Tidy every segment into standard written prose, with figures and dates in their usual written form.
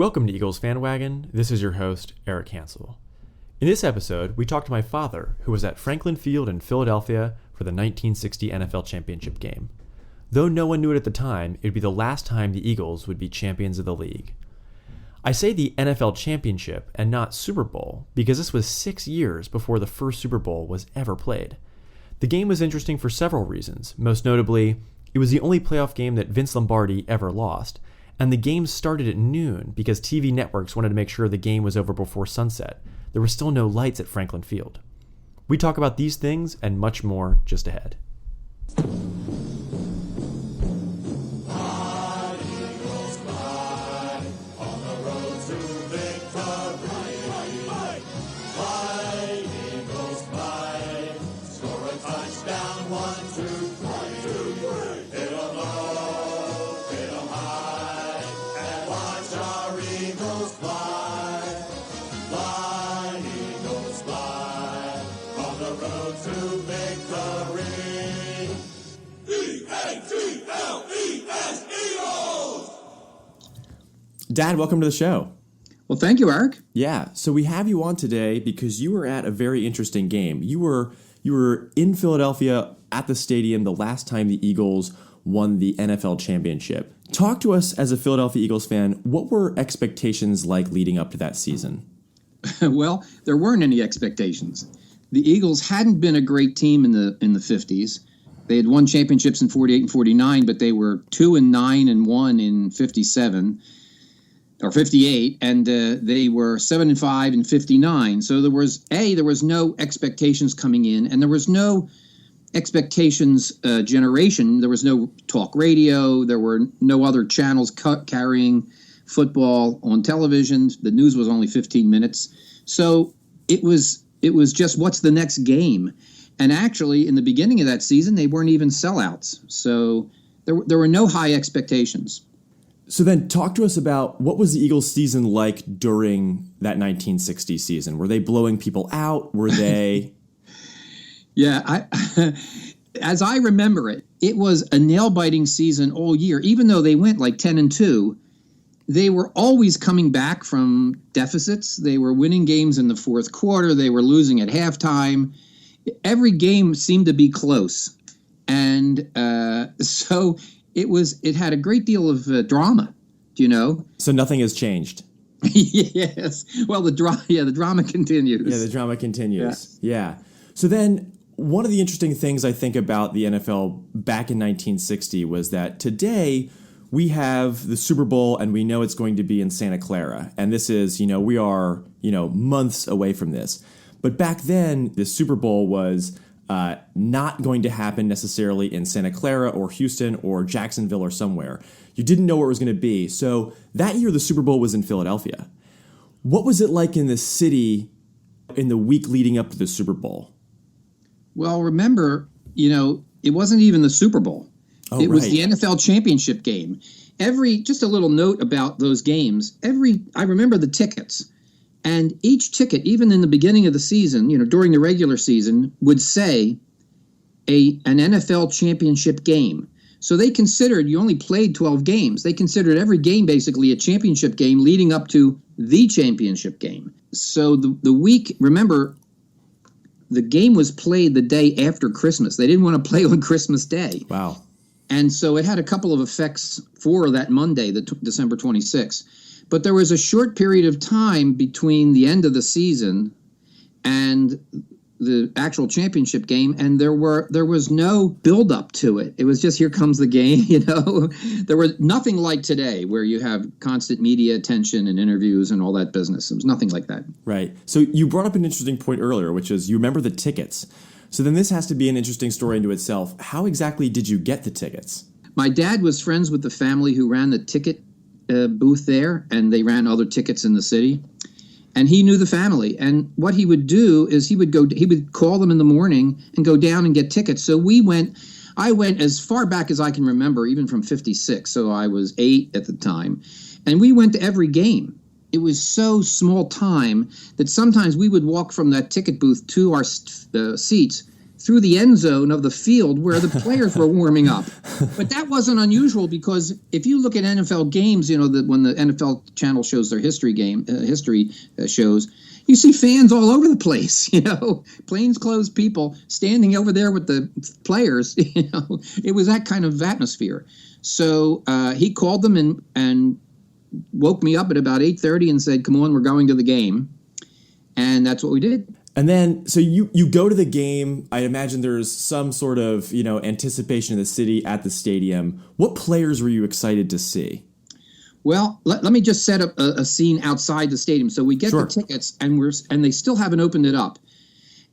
Welcome to Eagles Fanwagon. This is your host, Erik. In this episode, we talk to my father, who was at Franklin Field in Philadelphia for the 1960 NFL Championship game. Though no one knew it at the time, it would be the last time the Eagles would be champions of the league. I say the NFL Championship and not Super Bowl because this was 6 years before the first Super Bowl was ever played. The game was interesting for several reasons. Most notably, it was the only playoff game that Vince Lombardi ever lost, and the game started at noon because TV networks wanted to make sure the game was over before sunset. There were still no lights at Franklin Field. We talk about these things and much more just ahead. Dad, welcome to the show. Well, thank you, Erik. Yeah, so we have you on today because you were at a very interesting game. You were in Philadelphia at the stadium the last time the Eagles won the NFL championship. Talk to us as a Philadelphia Eagles fan. What were expectations like leading up to that season? Well, there weren't any expectations. The Eagles hadn't been a great team in the 50s. They had won championships in 48 and 49, but they were 2-9 and 1 in 57. Or 58, and they were 7-5 and 59. So there was no expectations coming in, and there was no expectations generation. There was no talk radio. There were no other channels carrying football on television. The news was only 15 minutes. So it was just what's the next game? And actually, in the beginning of that season, they weren't even sellouts. So there were no high expectations. So then talk to us about what was the Eagles season like during that 1960 season? Were they blowing people out? Were they? Yeah, as I remember it, it was a nail-biting season all year. Even though they went like 10-2, they were always coming back from deficits. They were winning games in the fourth quarter. They were losing at halftime. Every game seemed to be close. And so it had a great deal of drama, you know? So nothing has changed. Yes. Well, the drama continues. Yeah, the drama continues. Yeah. So then one of the interesting things I think about the NFL back in 1960 was that today we have the Super Bowl and we know it's going to be in Santa Clara. And this is, we are, months away from this. But back then, the Super Bowl was not going to happen necessarily in Santa Clara or Houston or Jacksonville or somewhere. You didn't know where it was going to be. So that year, the Super Bowl was in Philadelphia. What was it like in the city in the week leading up to the Super Bowl? Well, remember, it wasn't even the Super Bowl. It was the NFL championship game. Just a little note about those games. I remember the tickets. And each ticket, even in the beginning of the season, during the regular season, would say an NFL championship game. So they considered, you only played 12 games. They considered every game basically a championship game leading up to the championship game. So the week, remember, the game was played the day after Christmas. They didn't want to play on Christmas Day. Wow. And so it had a couple of effects for that Monday, December 26th. But there was a short period of time between the end of the season and the actual championship game, and there was no build-up to it. It was just, here comes the game, There was nothing like today where you have constant media attention and interviews and all that business. It was nothing like that. Right. So you brought up an interesting point earlier, which is you remember the tickets. So then this has to be an interesting story into itself. How exactly did you get the tickets? My dad was friends with the family who ran the ticket booth there, and they ran other tickets in the city, and he knew the family. And what he would do is he would call them in the morning and go down and get tickets. So I went as far back as I can remember, even from 56. So I was 8 at the time, and we went to every game. It was so small time that sometimes we would walk from that ticket booth to our seats through the end zone of the field where the players were warming up. But that wasn't unusual because if you look at NFL games, when the NFL channel shows their history shows, you see fans all over the place, plainclothes people standing over there with the players. It was that kind of atmosphere. So he called them and woke me up at about 8:30 and said, "Come on, we're going to the game." And that's what we did. And then, so you go to the game. I imagine there's some sort of, anticipation of the city at the stadium. What players were you excited to see? Well, let me just set up a scene outside the stadium. So we get Sure. the tickets, and they still haven't opened it up.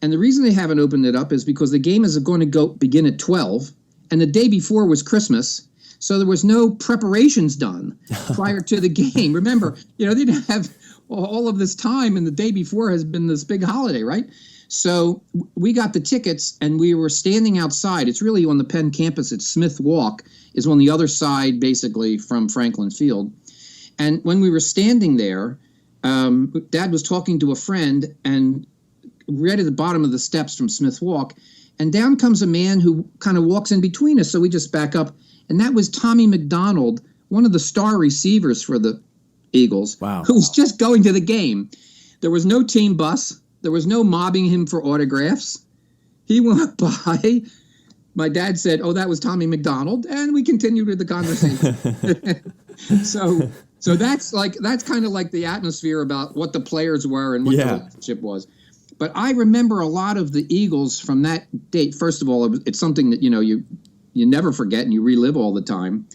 And the reason they haven't opened it up is because the game is going to begin at 12, and the day before was Christmas. So there was no preparations done prior to the game. Remember, they didn't have all of this time, and the day before has been this big holiday, right? So we got the tickets, and we were standing outside. It's really on the Penn campus. It's Smith Walk is on the other side, basically, from Franklin Field. And when we were standing there, Dad was talking to a friend, and right at the bottom of the steps from Smith Walk, and down comes a man who kind of walks in between us, so we just back up. And that was Tommy McDonald, one of the star receivers for the Eagles, wow, who was just going to the game. There was no team bus. There was no mobbing him for autographs. He went by. My dad said, "Oh, that was Tommy McDonald," and we continued with the conversation. So that's kind of like the atmosphere about what the players were and what the relationship was. But I remember a lot of the Eagles from that date. First of all, it's something that you never forget and you relive all the time.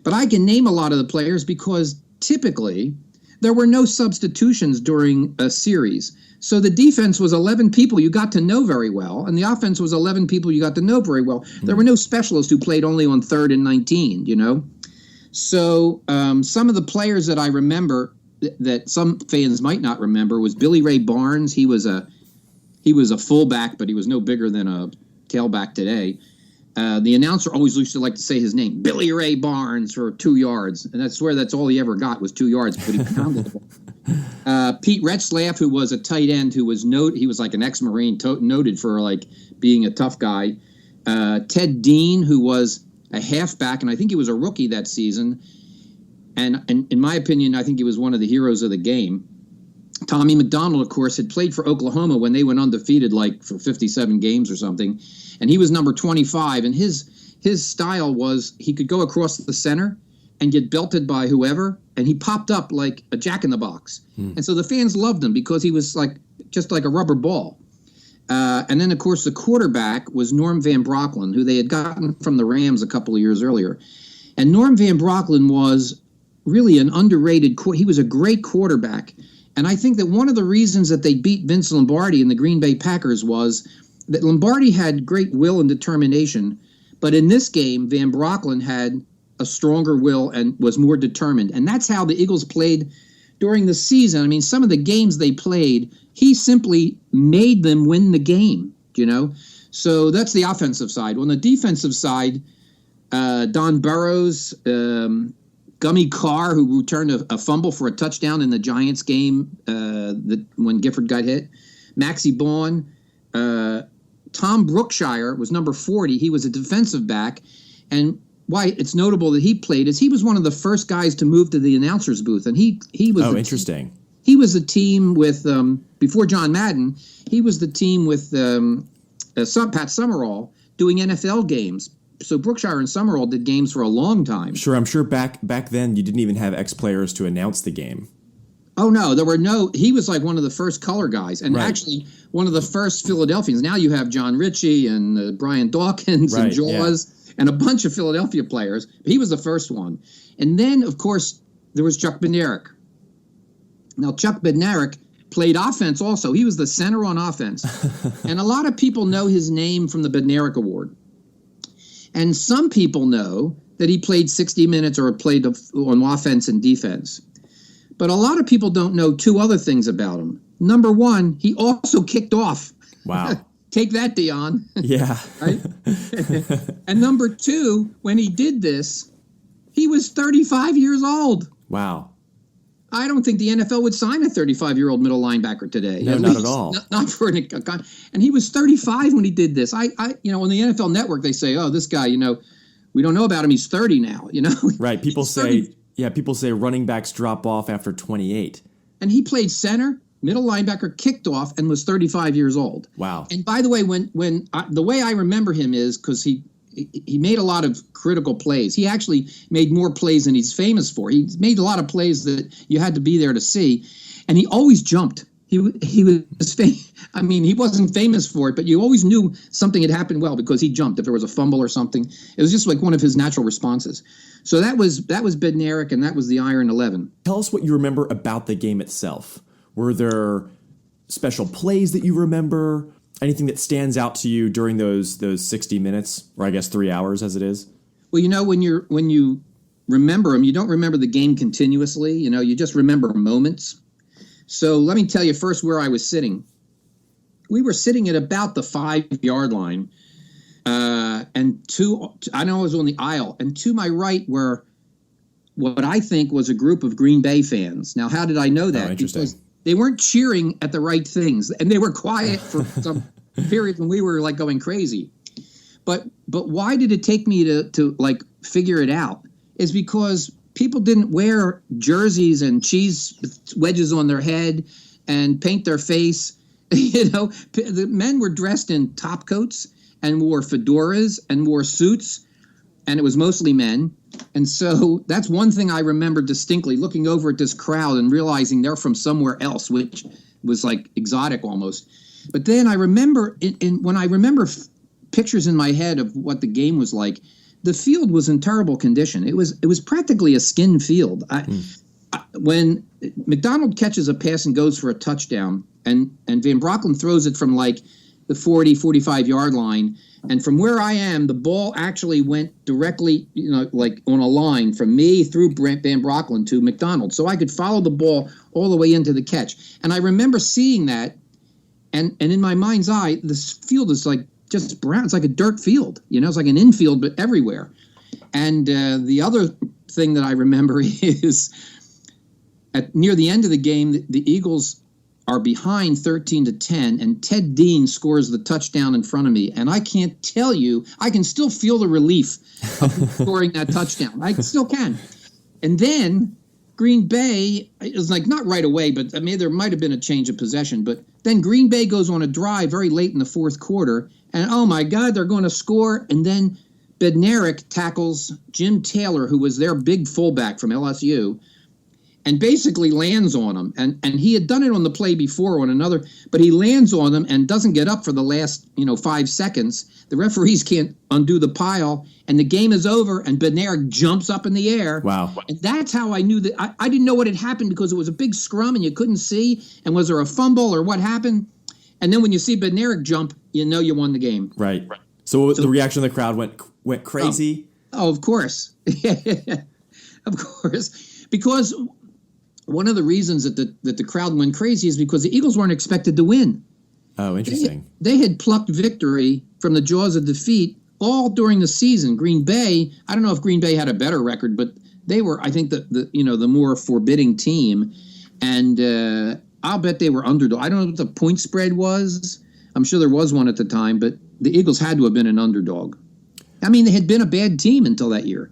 But I can name a lot of the players because typically there were no substitutions during a series. So the defense was 11 people you got to know very well, and the offense was 11 people you got to know very well. There were no specialists who played only on 3rd and 19, So some of the players that I remember that some fans might not remember was Billy Ray Barnes. He was a fullback, but he was no bigger than a tailback today. The announcer always used to like to say his name, Billy Ray Barnes, for 2 yards. And I swear that's all he ever got was 2 yards, but he pounded the ball. Pete Retzlaff, who was a tight end, he was like an ex-Marine, noted for being a tough guy. Ted Dean, who was a halfback, and I think he was a rookie that season. And in my opinion, I think he was one of the heroes of the game. Tommy McDonald, of course, had played for Oklahoma when they went undefeated, for 57 games or something. And he was number 25. And his style was he could go across the center and get belted by whoever. And he popped up like a jack-in-the-box. And so the fans loved him because he was just like a rubber ball. And then, of course, the quarterback was Norm Van Brocklin, who they had gotten from the Rams a couple of years earlier. And Norm Van Brocklin was really an underrated – he was a great quarterback. And I think that one of the reasons that they beat Vince Lombardi and the Green Bay Packers was that Lombardi had great will and determination, but in this game, Van Brocklin had a stronger will and was more determined. And that's how the Eagles played during the season. I mean, some of the games they played, he simply made them win the game, So that's the offensive side. On the defensive side, Don Burrows, Gummy Carr, who returned a fumble for a touchdown in the Giants game when Gifford got hit. Maxie Baughan. Tom Brookshire was number 40. He was a defensive back. And why it's notable that he played is he was one of the first guys to move to the announcer's booth. And he was interesting. He was the team with, before John Madden, he was the team with Pat Summerall doing NFL games. So Brookshire and Summerall did games for a long time. Sure, I'm sure back then you didn't even have ex-players to announce the game. Oh, no, he was like one of the first color guys, and actually one of the first Philadelphians. Now you have John Ritchie and Brian Dawkins and Jaws and a bunch of Philadelphia players. He was the first one. And then, of course, there was Chuck Bednarik. Now, Chuck Bednarik played offense also. He was the center on offense. And a lot of people know his name from the Bednarik Award. And some people know that he played 60 minutes or played on offense and defense. But a lot of people don't know two other things about him. Number one, he also kicked off. Wow. Take that, Dion. Yeah. Right? And number two, when he did this, he was 35 years old. Wow. I don't think the NFL would sign a 35-year-old middle linebacker today. No, not at all. Not for and he was 35 when he did this. On the NFL Network they say, "Oh, this guy, we don't know about him. He's 30 now." Right. People say running backs drop off after 28. And he played center, middle linebacker, kicked off, and was 35 years old. Wow. And by the way, the way I remember him is because he made a lot of critical plays. He actually made more plays than he's famous for. He made a lot of plays that you had to be there to see, and he always jumped. He wasn't famous for it, but you always knew something had happened well because he jumped if there was a fumble or something. It was just like one of his natural responses. So that was Bednarik, and that was the Iron 11. Tell us what you remember about the game itself. Were there special plays that you remember? Anything that stands out to you during those 60 minutes, or I guess 3 hours as it is? Well, when you remember them, you don't remember the game continuously. You just remember moments. So let me tell you first where I was sitting. We were sitting at about the 5-yard line, I know I was on the aisle, and to my right were what I think was a group of Green Bay fans. Now, how did I know that? Oh, interesting. Because they weren't cheering at the right things, and they were quiet for some period when we were like going crazy. But why did it take me to like figure it out? Is because people didn't wear jerseys and cheese wedges on their head and paint their face. The men were dressed in top coats and wore fedoras and wore suits, and it was mostly men. And so that's one thing I remember distinctly, looking over at this crowd and realizing they're from somewhere else, which was like exotic almost. But then I remember, when I remember pictures in my head of what the game was like, the field was in terrible condition. It was practically a skin field. When McDonald catches a pass and goes for a touchdown, and Van Broecklyn throws it from like the 40, 45-yard line, and from where I am, the ball actually went directly, like on a line from me through Van Broecklyn to McDonald. So I could follow the ball all the way into the catch. And I remember seeing that, and in my mind's eye, this field is like just brown. It's like a dirt field. It's like an infield, but everywhere. And the other thing that I remember is near the end of the game, the Eagles are behind 13-10, and Ted Dean scores the touchdown in front of me. And I can't tell you, I can still feel the relief of scoring that touchdown. I still can. And then Green Bay, it was like not right away, but there might have been a change of possession. But then Green Bay goes on a drive very late in the fourth quarter, and oh my God, they're going to score. And then Bednarik tackles Jim Taylor, who was their big fullback from LSU, and basically lands on him. And he had done it on the play before on another, but he lands on him and doesn't get up for the last 5 seconds. The referees can't undo the pile, and the game is over, and Bednarik jumps up in the air. Wow. And that's how I knew that. I didn't know what had happened because it was a big scrum and you couldn't see, and was there a fumble or what happened? And then when you see Bednarik jump, you know you won the game. Right. So the reaction of the crowd went crazy? Oh, of course. Of course. Because one of the reasons that the crowd went crazy is because the Eagles weren't expected to win. Oh, interesting. They had plucked victory from the jaws of defeat all during the season. Green Bay, I don't know if Green Bay had a better record, but they were, I think, the more forbidding team. And I'll bet they were underdog. I don't know what the point spread was. I'm sure there was one at the time, but the Eagles had to have been an underdog. They had been a bad team until that year.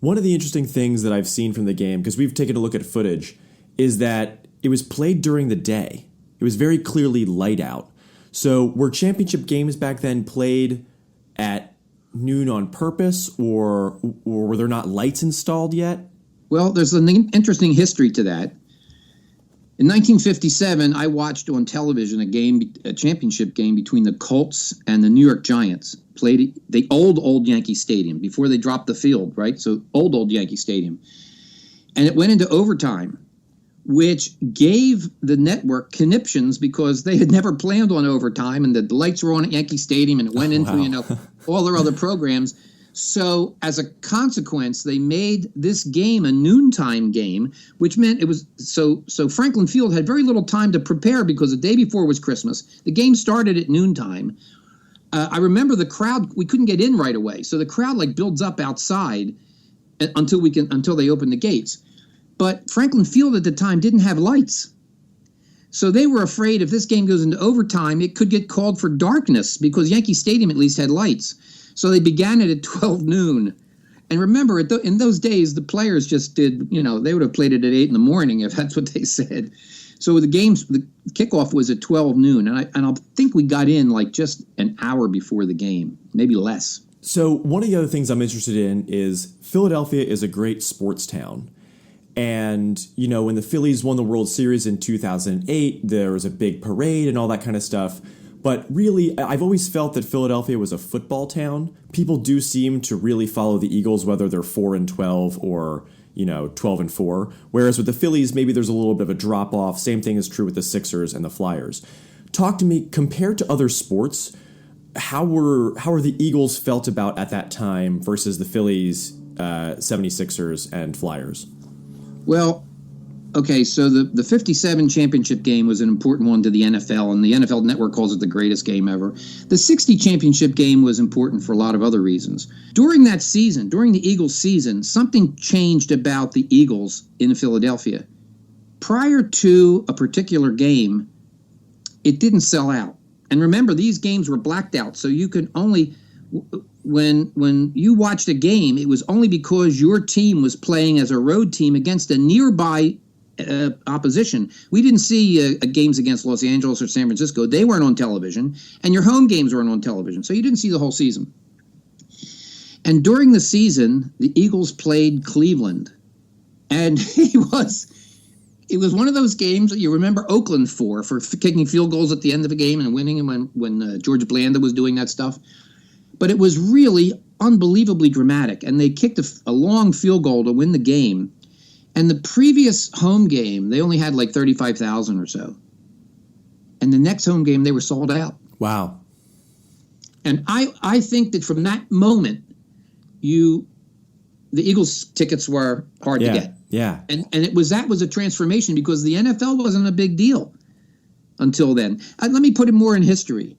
One of the interesting things that I've seen from the game, because we've taken a look at footage, is that it was played during the day. It was very clearly light out. So were championship games back then played at noon on purpose, or were there not lights installed yet? Well, there's an interesting history to that. In 1957, I watched on television a championship game between the Colts and the New York Giants. Played the old Yankee Stadium before they dropped the field, right? So old Yankee Stadium. And it went into overtime, which gave the network conniptions because they had never planned on overtime, and the lights were on at Yankee Stadium, and it went into all their other programs. So as a consequence, they made this game a noontime game, which meant it was so Franklin Field had very little time to prepare because the day before was Christmas. The game started at noontime. I remember the crowd, we couldn't get in right away. So the crowd builds up outside until they open the gates. But Franklin Field at the time didn't have lights. So they were afraid if this game goes into overtime, it could get called for darkness because Yankee Stadium at least had lights. So they began it at 12 noon. And remember, in those days, the players just did, they would have played it at 8 in the morning if that's what they said. So the kickoff was at 12 noon. And I think we got in like just an hour before the game, maybe less. So one of the other things I'm interested in is Philadelphia is a great sports town. And, when the Phillies won the World Series in 2008, there was a big parade and all that kind of stuff. But really, I've always felt that Philadelphia was a football town. People do seem to really follow the Eagles, whether they're 4-12 or, 12-4. Whereas with the Phillies, maybe there's a little bit of a drop-off. Same thing is true with the Sixers and the Flyers. Talk to me, compared to other sports, how were the Eagles felt about at that time versus the Phillies, 76ers, and Flyers? Well, okay, so the 57 championship game was an important one to the NFL, and the NFL Network calls it the greatest game ever. The 60 championship game was important for a lot of other reasons. During that season, during the Eagles season, something changed about the Eagles in Philadelphia. Prior to a particular game, it didn't sell out. And remember, these games were blacked out, so you could only... When you watched a game, it was only because your team was playing as a road team against a nearby opposition. We didn't see games against Los Angeles or San Francisco. They weren't on television, and your home games weren't on television, so you didn't see the whole season. And during the season, the Eagles played Cleveland, and it was one of those games that you remember Oakland for kicking field goals at the end of a game and winning when George Blanda was doing that stuff. But it was really unbelievably dramatic, and they kicked a long field goal to win the game. And the previous home game, they only had like 35,000 or so. And the next home game, they were sold out. Wow. And I think that from that moment, the Eagles tickets were hard to get. Yeah. And that was a transformation because the NFL wasn't a big deal until then. Let me put it more in history.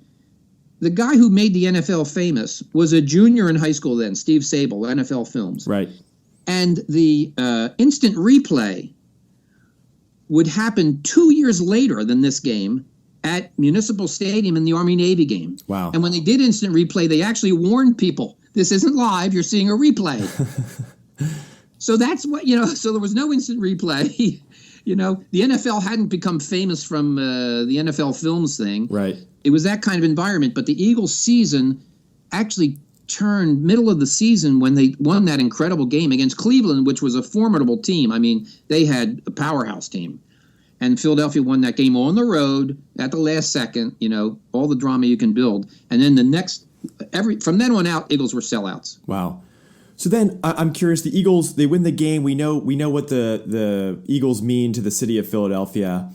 The guy who made the NFL famous was a junior in high school then, Steve Sable, NFL Films. Right. And the instant replay would happen 2 years later than this game at Municipal Stadium in the Army-Navy game. Wow. And when they did instant replay, they actually warned people, this isn't live, you're seeing a replay. So that's what, so there was no instant replay. The NFL hadn't become famous from the NFL Films thing. Right. It was that kind of environment, but the Eagles season actually turned middle of the season when they won that incredible game against Cleveland, which was a formidable team. I mean, they had a powerhouse team. And Philadelphia won that game on the road at the last second, all the drama you can build. And then from then on out, Eagles were sellouts. Wow. So then I'm curious, the Eagles, they win the game. We know what the Eagles mean to the city of Philadelphia.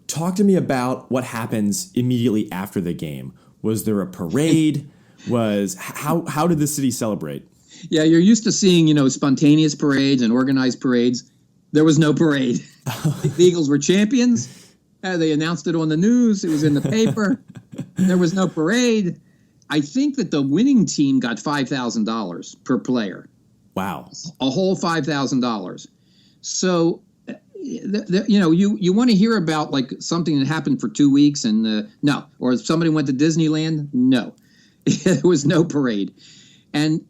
Talk to me about what happens immediately after the game. Was there a parade? How did the city celebrate? Yeah, you're used to seeing, spontaneous parades and organized parades. There was no parade. The Eagles were champions. They announced it on the news. It was in the paper. There was no parade. I think that the winning team got $5,000 per player. Wow. A whole $5,000. So, you want to hear about like something that happened for 2 weeks and no, or if somebody went to Disneyland, no, there was no parade. And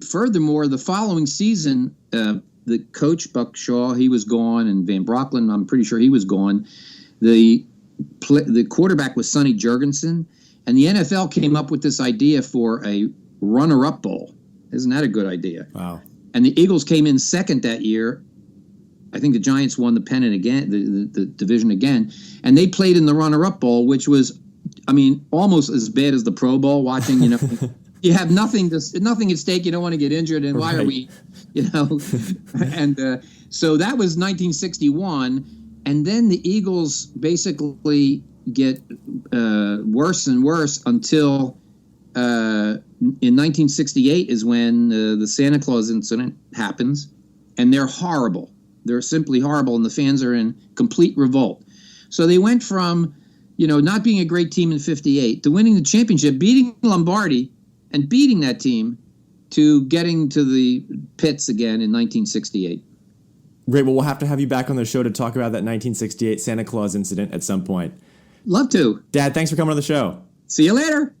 furthermore, the following season, the coach Buck Shaw, he was gone, and Van Brocklin, I'm pretty sure he was gone. The quarterback was Sonny Jurgensen, and the NFL came up with this idea for a runner-up bowl. Isn't that a good idea? Wow. And the Eagles came in second that year. I think the Giants won the pennant again, the division again, and they played in the runner-up bowl, which was, almost as bad as the Pro Bowl. Watching, you have nothing at stake. You don't want to get injured, and why are we, And so that was 1961, and then the Eagles basically get worse and worse until in 1968 is when the Santa Claus incident happens, and they're horrible. They're simply horrible, and the fans are in complete revolt. So they went from, not being a great team in 58 to winning the championship, beating Lombardi and beating that team, to getting to the pits again in 1968. Great. Well, we'll have to have you back on the show to talk about that 1968 Santa Claus incident at some point. Love to. Dad, thanks for coming on the show. See you later.